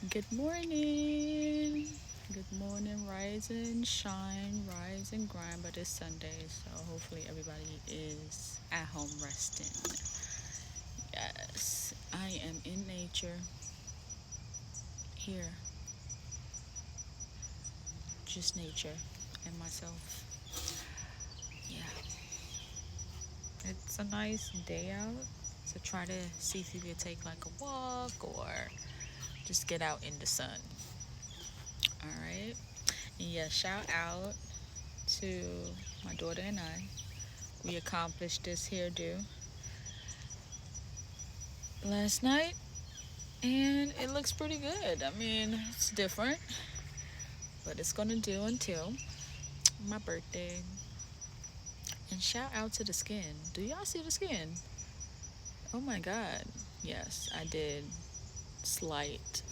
Good morning. Good morning, rise and shine, rise and grind. But it's Sunday, so hopefully everybody is at home resting. Yes, I am in nature here, just nature and myself. Yeah, it's a nice day out. So try to see if you could take like a walk or just get out in the sun. All right. And yeah, shout out to my daughter and I. We accomplished this hairdo last night and it looks pretty good. I mean, it's different, but it's gonna do until my birthday. And shout out to the skin. Do y'all see the skin? Oh my god. Yes, I did slight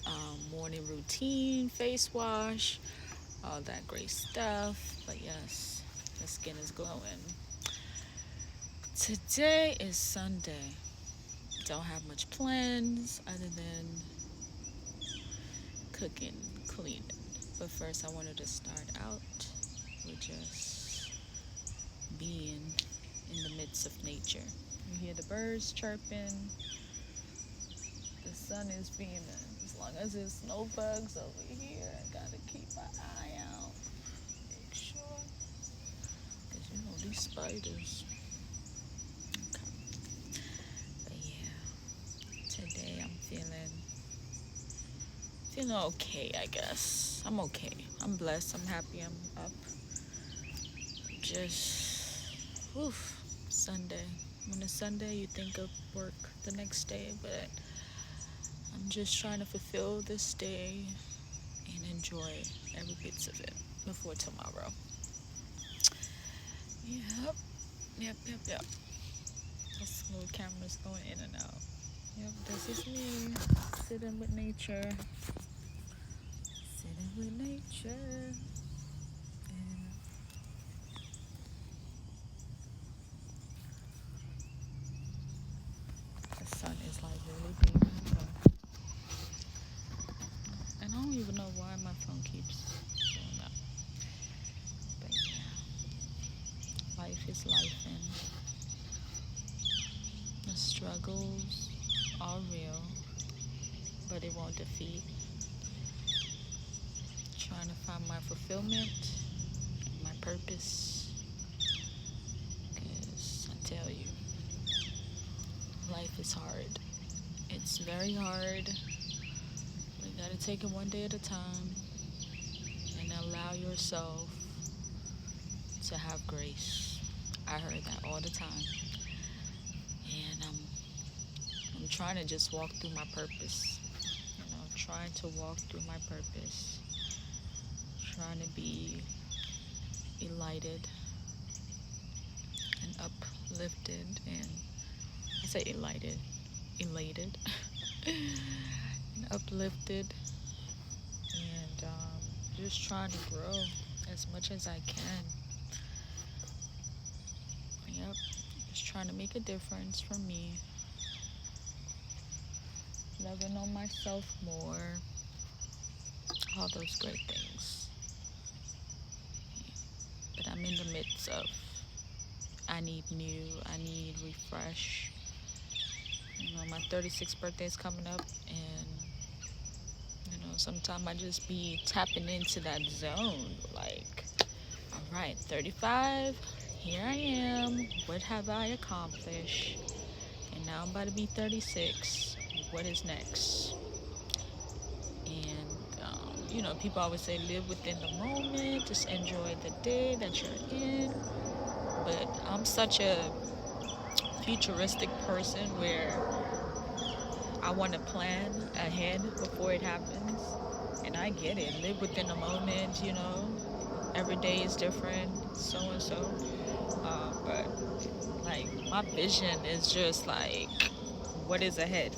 morning routine, face wash, all that great stuff. But yes, the skin is glowing. Today is Sunday. Don't have much plans other than cooking, cleaning. But first, I wanted to start out with just being in the midst of nature. You hear the birds chirping, the sun is beaming. As long as there's no bugs over here, I gotta keep my eye out. Make sure, because you know these spiders. Okay. But yeah, today I'm feeling okay, I guess. I'm okay. I'm blessed. I'm happy. I'm up. Just, oof, Sunday. When it's Sunday, you think of work the next day, but I'm just trying to fulfill this day and enjoy every bits of it before tomorrow. Yep, yep. This little camera's going in and out. Yep, this is me sitting with nature. Sitting with nature. And the sun is like really beaming. And I don't even know why my phone keeps doing that. But yeah, life is life and the struggles are real, but it won't defeat. Trying to find my fulfillment, my purpose. Because I tell you, life is hard. It's very hard. You gotta take it one day at a time and allow yourself to have grace. I heard that all the time. And I'm trying to just walk through my purpose. Trying to walk through my purpose. Trying to be elated and uplifted, and I say elated and uplifted, and just trying to grow as much as I can. Yep, just trying to make a difference for me, loving on myself more, all those great things. But I'm in the midst of, I need new, I need refresh. My 36th birthday is coming up, and sometimes I just be tapping into that zone, like, all right, 35, here I am, what have I accomplished? And now I'm about to be 36, what is next? And people always say live within the moment, just enjoy the day that you're in. But I'm such a futuristic person where I want to plan ahead before it happens. And I get it. Live within the moment, Every day is different, so and so. But, like, my vision is just like, what is ahead?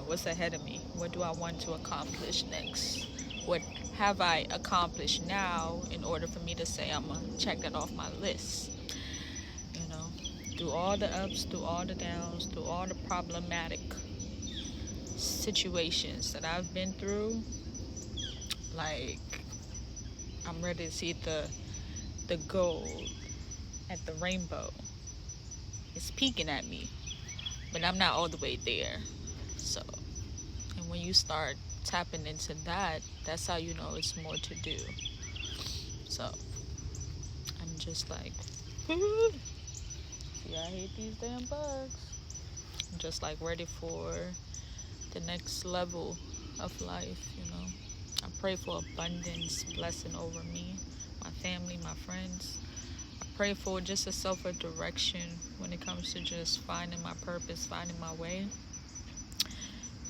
What's ahead of me? What do I want to accomplish next? What have I accomplished now in order for me to say I'm going to check that off my list? Through all the ups, through all the downs, through all the problematic situations that I've been through, Like, I'm ready to see the gold at the rainbow. It's peeking at me, but I'm not all the way there. So, and when you start tapping into that, that's how you know it's more to do. So, I'm just like, see, I hate these damn bugs. I'm just like ready for the next level of life, you know. I pray for abundance, blessing over me, my family, my friends. I pray for just a self of direction when it comes to just finding my purpose, finding my way.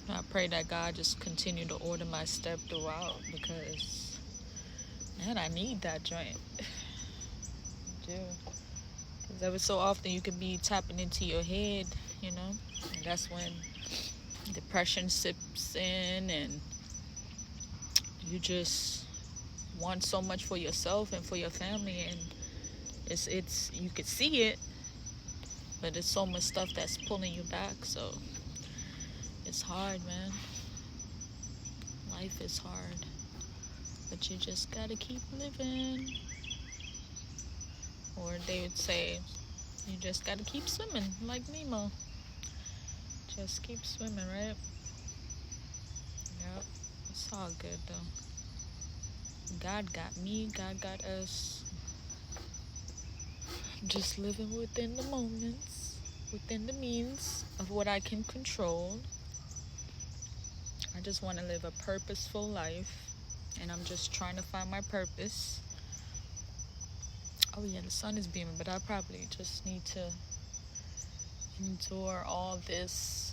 And I pray that God just continue to order my step throughout because, man, I need that joint. I do. Because every so often you could be tapping into your head, you know, and that's when depression sips in and you just want so much for yourself and for your family, and it's you could see it, but it's so much stuff that's pulling you back. So it's hard, man. Life is hard, but you just gotta keep living. Or they would say you just gotta keep swimming like Nemo. Just keep swimming, right? Yep. It's all good though. God got me, God got us. Just living within the moments, within the means of what I can control. I just want to live a purposeful life, and I'm just trying to find my purpose. Oh yeah, the sun is beaming, but I probably just need to endure all this,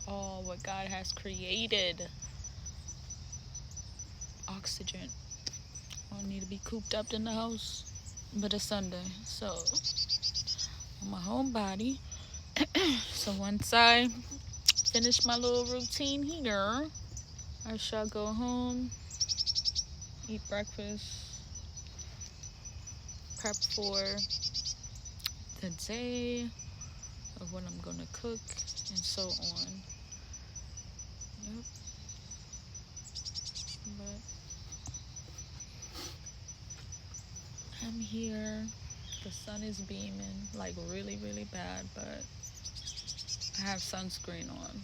all what God has created. Oxygen. I don't need to be cooped up in the house. But it's Sunday, so I'm a homebody. So once I finish my little routine here, I shall go home, eat breakfast, prep for the day of what I'm gonna cook, and so on. Yep. But I'm here. The sun is beaming, like really, really bad, but I have sunscreen on.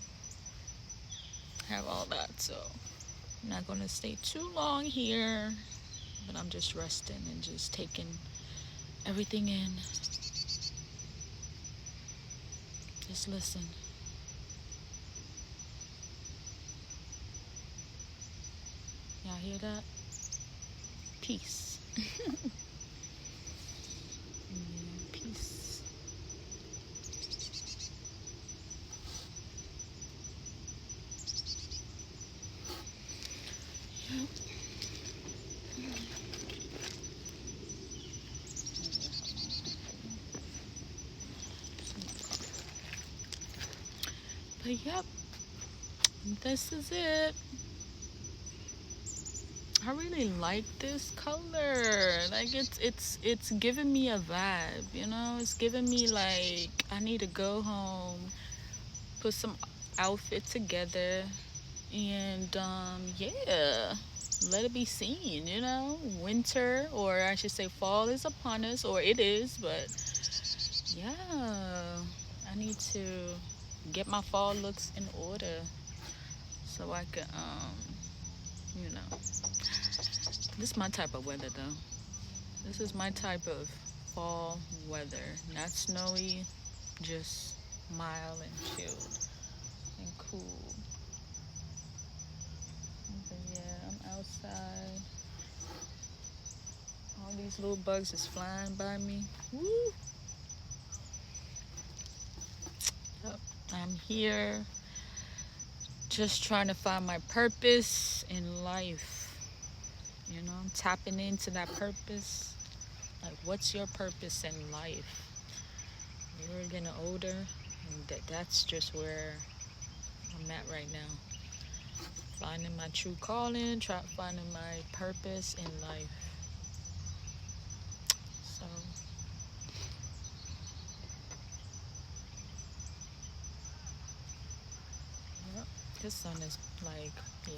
I have all that, so I'm not gonna stay too long here. But I'm just resting and just taking everything in. Just listen. Y'all hear that? Peace. Peace. Yep. But yep, this is it. I really like this color. Like it's giving me a vibe, you know? It's giving me like I need to go home, put some outfit together, and yeah, let it be seen, you know? Winter, or I should say fall is upon us, or it is, but yeah, I need to get my fall looks in order so I could you know, this is my type of weather though. This is my type of fall weather. Not snowy, just mild and chilled and cool. But yeah, I'm outside. All these little bugs is flying by me. Woo! Yep, I'm here just trying to find my purpose in life. You know, I'm tapping into that purpose. Like, what's your purpose in life? You're getting older, and that's just where I'm at right now. Finding my true calling, finding my purpose in life. So, yep, this sun is like, yeah.